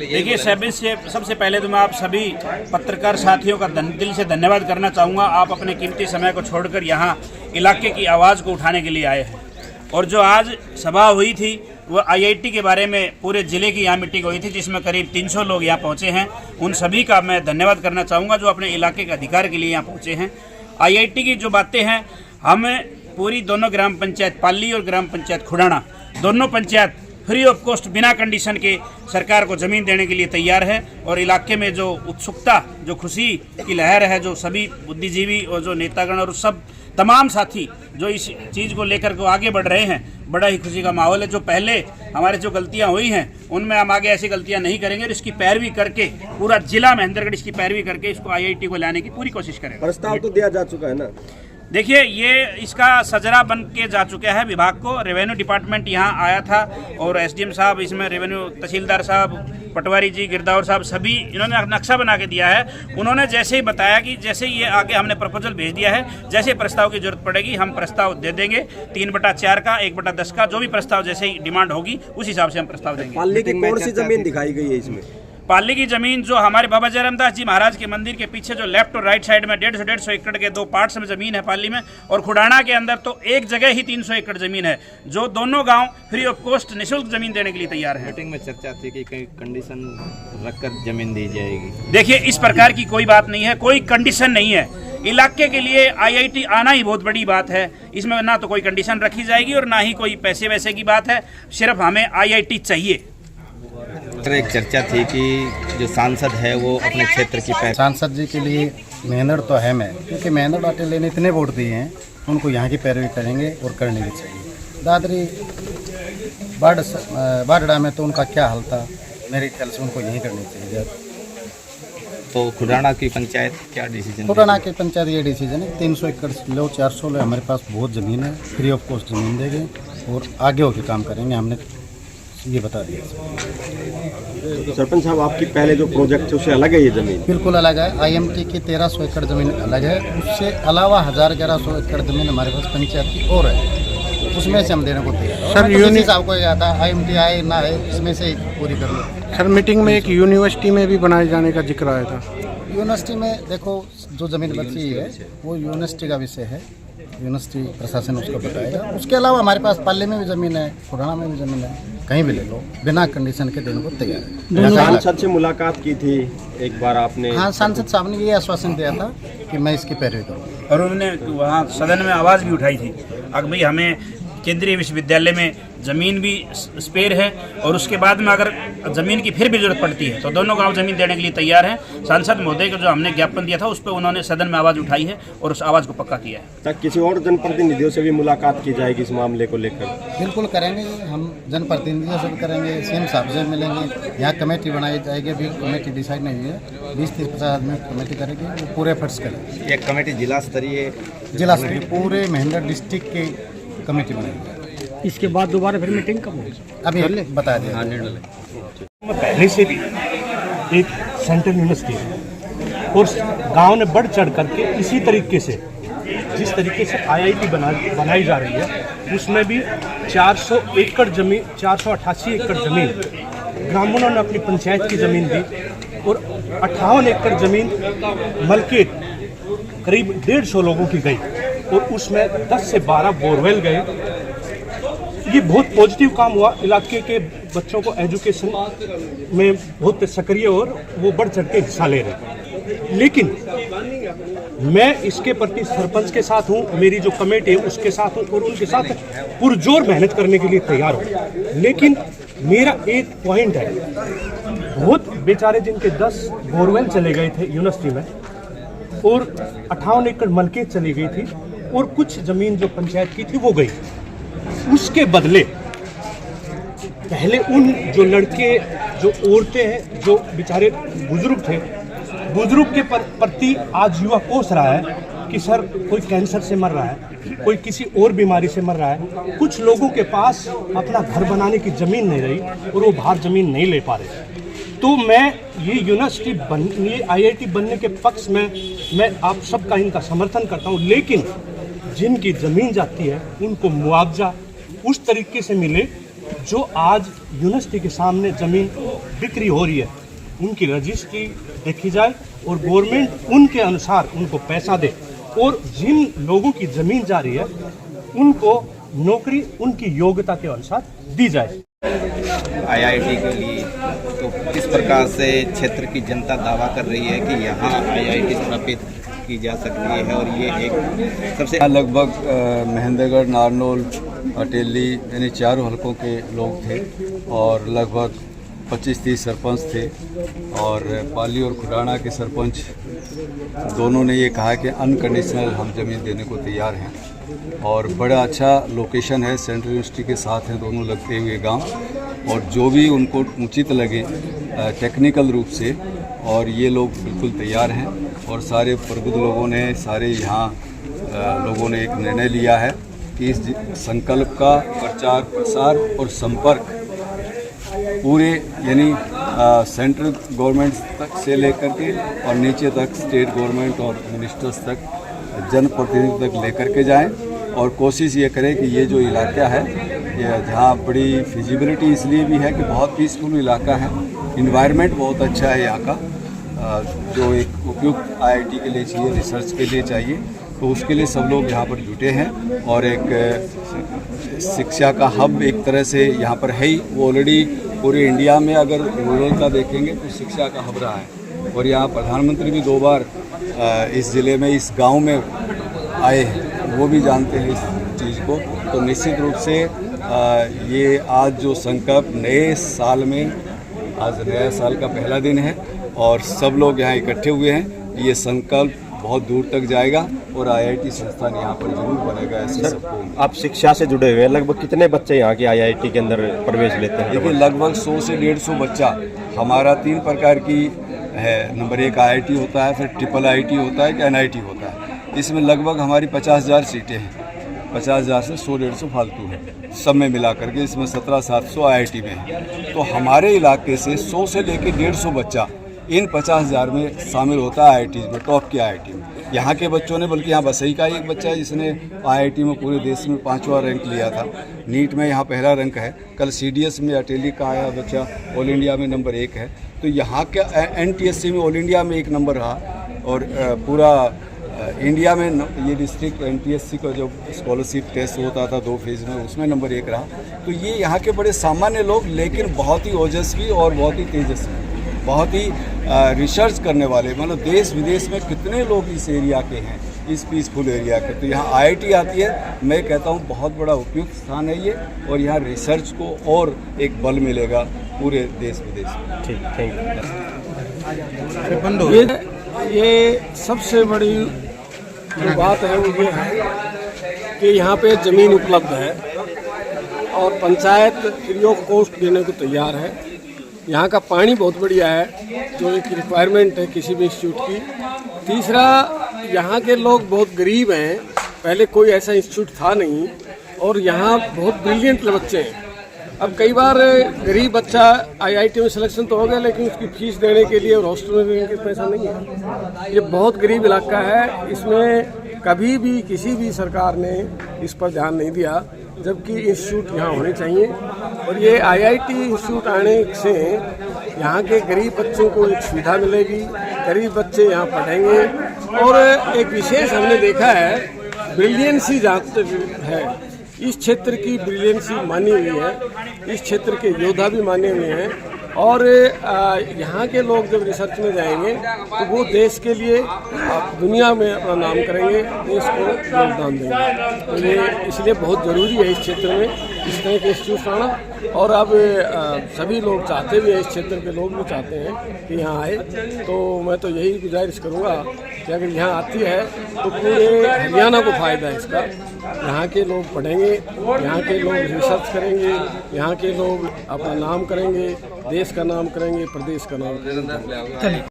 देखिए, सबसे पहले तो मैं आप सभी पत्रकार साथियों का दिल से धन्यवाद करना चाहूँगा। आप अपने कीमती समय को छोड़कर यहाँ इलाके की आवाज़ को उठाने के लिए आए हैं। और जो आज सभा हुई थी वो आईआईटी के बारे में पूरे ज़िले की यहाँ मीटिंग हुई थी, जिसमें करीब 300 लोग यहाँ पहुँचे हैं। उन सभी का मैं धन्यवाद करना चाहूँगा जो अपने इलाके के अधिकार के लिए यहाँ पहुँचे हैं। आईआईटी की जो बातें हैं, हमें पूरी दोनों ग्राम पंचायत पाली और ग्राम पंचायत खुडाना, दोनों पंचायत फ्री ऑफ कॉस्ट बिना कंडीशन के सरकार को ज़मीन देने के लिए तैयार है। और इलाके में जो उत्सुकता, जो खुशी की लहर है, जो सभी बुद्धिजीवी और जो नेतागण और सब तमाम साथी जो इस चीज़ को लेकर के आगे बढ़ रहे हैं, बड़ा ही खुशी का माहौल है। जो पहले हमारे जो गलतियां हुई हैं उनमें हम आगे ऐसी गलतियां नहीं करेंगे और इसकी पैरवी करके पूरा जिला महेंद्रगढ़ इसकी पैरवी करके इसको आईआईटी को लाने की पूरी कोशिश करेंगे। प्रस्ताव तो दिया जा चुका है ना? देखिए, ये इसका सजरा बन के जा चुका है विभाग को। रेवेन्यू डिपार्टमेंट यहाँ आया था और एसडीएम साहब, इसमें रेवेन्यू तहसीलदार साहब, पटवारी जी, गिरदावर साहब, सभी इन्होंने नक्शा बना के दिया है। उन्होंने जैसे ही बताया कि जैसे ये आगे हमने प्रपोजल भेज दिया है, जैसे प्रस्ताव की जरूरत पड़ेगी हम प्रस्ताव दे देंगे। 3/4 का, 1/10 का, जो भी प्रस्ताव जैसे ही डिमांड होगी उस हिसाब से हम प्रस्ताव देंगे। पाली की कौन सी जमीन दिखाई गई है इसमें? पाली की जमीन जो हमारे बाबा जयरामदास जी महाराज के मंदिर के पीछे जो लेफ्ट और राइट साइड में 150 एकड़ के 2 पार्ट्स में जमीन है पाली में, और खुडाना के अंदर तो एक जगह ही 300 एकड़ जमीन है, जो दोनों गांव फ्री ऑफ कॉस्ट निःशुल्क जमीन देने के लिए तैयार है। मीटिंग में चर्चा थी कि कहीं कंडीशन रखकर जमीन दी जाएगी। देखिए, इस प्रकार की कोई बात नहीं है, कोई कंडीशन नहीं है। इलाके के लिए आईआईटी आना ही बहुत बड़ी बात है। इसमें ना तो कोई कंडीशन रखी जाएगी और ना ही कोई पैसे वैसे की बात है, सिर्फ हमें आईआईटी चाहिए। एक चर्चा थी कि जो सांसद है वो अपने क्षेत्र की सांसद जी के लिए मेहनत तो है मैं, क्योंकि मेहनत अटेले ने इतने वोट दिए हैं, उनको यहाँ की पैरवी करेंगे और करनी भी चाहिए। दादरी बाडड़ा में तो उनका क्या हाल था, मेरे ख्याल से उनको यही करनी चाहिए। तो खुडाना की पंचायत क्या डिसीजन? खुडाना की पंचायत ये डिसीजन है, 300 एकड़ लो, 400 लो, हमारे पास बहुत ज़मीन है, फ्री ऑफ कॉस्ट ज़मीन देंगे और आगे होकर काम करेंगे, हमने ये बता दिया। सरपंच साहब, आपकी पहले जो प्रोजेक्ट है उससे अलग है ये जमीन? बिल्कुल अलग है। आईएमटी की 1300 एकड़ ज़मीन अलग है, उससे अलावा 1100 एकड़ ज़मीन हमारे पास पंचायत की और है, उसमें से हम देने को तैयार हैं। सर, यूनिवर्सिटी साहब को क्या था, आईएमटी आए ना आए, इसमें से पूरी कर लो। सर, मीटिंग में एक यूनिवर्सिटी में भी बनाए जाने का जिक्र आया था। यूनिवर्सिटी में देखो, जो ज़मीन बची है वो यूनिवर्सिटी का विषय है, यूनिवर्सिटी प्रशासन उसको बताएगा। उसके अलावा हमारे पास पाली में भी ज़मीन है, खुडाना में भी ज़मीन है, कहीं भी ले लो, बिना कंडीशन के देने को तैयार है। सांसद से मुलाकात की थी एक बार आपने? हाँ, सांसद साहब ने ये आश्वासन दिया था कि मैं इसकी पैरवी करूँगा, और उन्होंने वहाँ सदन में आवाज़ भी उठाई थी अगर भाई हमें केंद्रीय विश्वविद्यालय में ज़मीन भी स्पेयर है और उसके बाद में अगर ज़मीन की फिर भी जरूरत पड़ती है तो दोनों गांव ज़मीन देने के लिए तैयार हैं। सांसद महोदय को जो हमने ज्ञापन दिया था उस पर उन्होंने सदन में आवाज़ उठाई है और उस आवाज़ को पक्का किया है। तक किसी और जनप्रतिनिधियों से भी मुलाकात की जाएगी इस मामले को लेकर? बिल्कुल करेंगे, हम जनप्रतिनिधियों से भी करेंगे, सीएम साहब से मिलेंगे, यहाँ कमेटी बनाई जाएगी। अभी कमेटी डिसाइड नहीं हुई है, 20-30-50 आदमी कमेटी करेगी, वो पूरे एफर्ट्स करेंगे। एक कमेटी जिला स्तरीय पूरे महेंद्र डिस्ट्रिक्ट की कमेटी बनाएगी। इसके बाद दोबारा फिर मीटिंग कब होगी? अभी बता दें। पहले से भी एक सेंट्रल यूनिवर्सिटी है और गांव ने बढ़ चढ़ करके इसी तरीके से, जिस तरीके से आईआईटी बनाई जा रही है, उसमें भी 400 एकड़ जमीन, 488 एकड़ ज़मीन ग्रामीणों ने अपनी पंचायत की ज़मीन दी और 58 एकड़ ज़मीन मलकियत करीब 150 लोगों की गई और उसमें 10 से 12 बोरवेल गए। ये बहुत पॉजिटिव काम हुआ, इलाके के बच्चों को एजुकेशन में बहुत सक्रिय और वो बढ़ चढ़ के हिस्सा ले रहे। लेकिन मैं इसके प्रति सरपंच के साथ हूँ, मेरी जो कमेटी है उसके साथ हूँ और उनके साथ पुरजोर मेहनत करने के लिए तैयार हूँ। लेकिन मेरा एक पॉइंट है, बहुत बेचारे जिनके 10 बोरवेल चले गए थे यूनिवर्सिटी में और 58 एकड़ मलकियत चली गई थी और कुछ ज़मीन जो पंचायत की थी वो गई। उसके बदले पहले उन जो लड़के, जो औरतें हैं, जो बेचारे बुजुर्ग थे, बुजुर्ग के प्रति आज युवा कोस रहा है कि सर कोई कैंसर से मर रहा है, कोई किसी और बीमारी से मर रहा है। कुछ लोगों के पास अपना घर बनाने की ज़मीन नहीं रही और वो बाहर ज़मीन नहीं ले पा रहे। तो मैं ये यूनिवर्सिटी ये आईआईटी बनने के पक्ष में मैं आप सबका इनका समर्थन करता हूँ, लेकिन जिनकी ज़मीन जाती है उनको मुआवजा उस तरीके से मिले जो आज यूनिवर्सिटी के सामने ज़मीन बिक्री हो रही है, उनकी रजिस्ट्री देखी जाए और गवर्नमेंट उनके अनुसार उनको पैसा दे, और जिन लोगों की ज़मीन जा रही है उनको नौकरी उनकी योग्यता के अनुसार दी जाए। आईआईटी के लिए तो किस प्रकार से क्षेत्र की जनता दावा कर रही है कि यहाँ आईआईटी स्थापित की जा सकती है, और ये एक सबसे लगभग महेंद्रगढ़, नारनौल, अटेली यानी चारों हलकों के लोग थे और लगभग 25-30 सरपंच थे, और पाली और खुराना के सरपंच दोनों ने ये कहा कि अनकंडीशनल हम ज़मीन देने को तैयार हैं, और बड़ा अच्छा लोकेशन है, सेंट्रल यूनिवर्सिटी के साथ हैं दोनों लगते हुए गांव, और जो भी उनको उचित लगे टेक्निकल रूप से, और ये लोग बिल्कुल तैयार हैं। और सारे प्रबुद्ध लोगों ने, सारे यहाँ लोगों ने एक निर्णय लिया है कि इस संकल्प का प्रचार प्रसार और संपर्क पूरे यानी सेंट्रल गवर्नमेंट तक से लेकर के और नीचे तक स्टेट गवर्नमेंट और मिनिस्टर्स तक, जनप्रतिनिधि तक लेकर के जाएं, और कोशिश ये करें कि ये जो इलाका है, ये जहाँ बड़ी फिजिबिलिटी इसलिए भी है कि बहुत पीसफुल इलाका है, इन्वायरमेंट बहुत अच्छा है यहाँ का, जो एक उपयुक्त आईआईटी के लिए चाहिए, रिसर्च के लिए चाहिए, तो उसके लिए सब लोग यहाँ पर जुटे हैं। और एक शिक्षा का हब एक तरह से यहाँ पर है ही, वो ऑलरेडी पूरे इंडिया में अगर रूरल का देखेंगे तो शिक्षा का हब रहा है, और यहाँ प्रधानमंत्री भी 2 बार इस ज़िले में, इस गांव में आए हैं, वो भी जानते हैं इस चीज़ को। तो निश्चित रूप से ये आज जो संकल्प नए साल में, आज नया साल का पहला दिन है और सब लोग यहाँ इकट्ठे हुए हैं, ये संकल्प बहुत दूर तक जाएगा और आईआईटी संस्थान यहाँ पर जरूर बनेगा। ऐसे सबको आप शिक्षा से जुड़े हुए हैं, लगभग कितने बच्चे यहाँ के आईआईटी के अंदर प्रवेश लेते हैं? देखिए, लगभग 100 से 150 बच्चा। हमारा 3 प्रकार की है, नंबर 1 आईआईटी होता है, फिर ट्रिपल आईटी होता है कि एनआईटी होता है। इसमें लगभग हमारी 50,000 सीटें हैं, 50,000 से 100-150 फालतू है, सब में मिला करके इसमें 1700-700 आईआईटी में है। तो हमारे इलाके से 100 से लेकर 150 बच्चा इन 50,000 में शामिल होता है आईआईटी में, टॉप की आईआईटी में। यहाँ के बच्चों ने, बल्कि यहाँ बसई का एक बच्चा है जिसने आईआईटी में पूरे देश में 5वां रैंक लिया था, नीट में यहाँ पहला रैंक है। कल सीडीएस में अटेली का आया बच्चा, ऑल इंडिया में नंबर 1 है। तो यहाँ का एनटीएससी में ऑल इंडिया में 1 नंबर रहा, और पूरा इंडिया में ये डिस्ट्रिक्ट एनटीएससी का जो स्कॉलरशिप टेस्ट होता था 2 फेज़ में, उसमें नंबर 1 रहा। तो ये यहाँ के बड़े सामान्य लोग, लेकिन बहुत ही ओजस्वी और बहुत ही तेजस्वी, बहुत ही रिसर्च करने वाले, मतलब देश विदेश में कितने लोग इस एरिया के हैं, इस पीसफुल एरिया के। तो यहाँ आईआईटी आती है, मैं कहता हूँ बहुत बड़ा उपयुक्त स्थान है ये, और यहाँ रिसर्च को और एक बल मिलेगा पूरे देश विदेश में। ठीक, थैंक यू। ये सबसे बड़ी जो बात है वो ये है कि यहाँ पे ज़मीन उपलब्ध है और पंचायत फ्री ऑफ कॉस्ट देने को तैयार है। यहाँ का पानी बहुत बढ़िया है, जो एक रिक्वायरमेंट है किसी भी इंस्टीट्यूट की। तीसरा, यहाँ के लोग बहुत गरीब हैं, पहले कोई ऐसा इंस्टीट्यूट था नहीं, और यहाँ बहुत ब्रिलियंट बच्चे हैं। अब कई बार गरीब बच्चा आईआईटी में सिलेक्शन तो हो गया, लेकिन उसकी फीस देने के लिए और हॉस्टल में देने के लिए पैसा नहीं है। ये बहुत गरीब इलाका है, इसमें कभी भी किसी भी सरकार ने इस पर ध्यान नहीं दिया, जबकि इंस्टीट्यूट यहाँ होने चाहिए। और ये आईआईटी इंस्टीट्यूट आने से यहाँ के गरीब बच्चों को एक सुविधा मिलेगी, गरीब बच्चे यहाँ पढ़ेंगे। और एक विशेष हमने देखा है, ब्रिलियंसी जहाँ है, इस क्षेत्र की ब्रिलियंसी मानी हुई है, इस क्षेत्र के योद्धा भी माने हुए हैं, और यहाँ के लोग जब रिसर्च में जाएंगे तो वो देश के लिए, दुनिया में अपना नाम करेंगे, देश को योगदान देंगे। तो ये इसलिए बहुत ज़रूरी है इस क्षेत्र में इस तरह के इंस्टीट्यूट आना। और अब सभी लोग चाहते भी हैं, इस क्षेत्र के लोग भी चाहते हैं कि यहाँ आए। तो मैं तो यही गुजारिश करूँगा कि अगर यहाँ आती है तो पूरे हरियाणा को फ़ायदा है इसका। यहाँ के लोग पढ़ेंगे, यहाँ के लोग रिसर्च करेंगे, यहाँ के लोग अपना नाम करेंगे, देश का नाम करेंगे, प्रदेश का नाम करेंगे।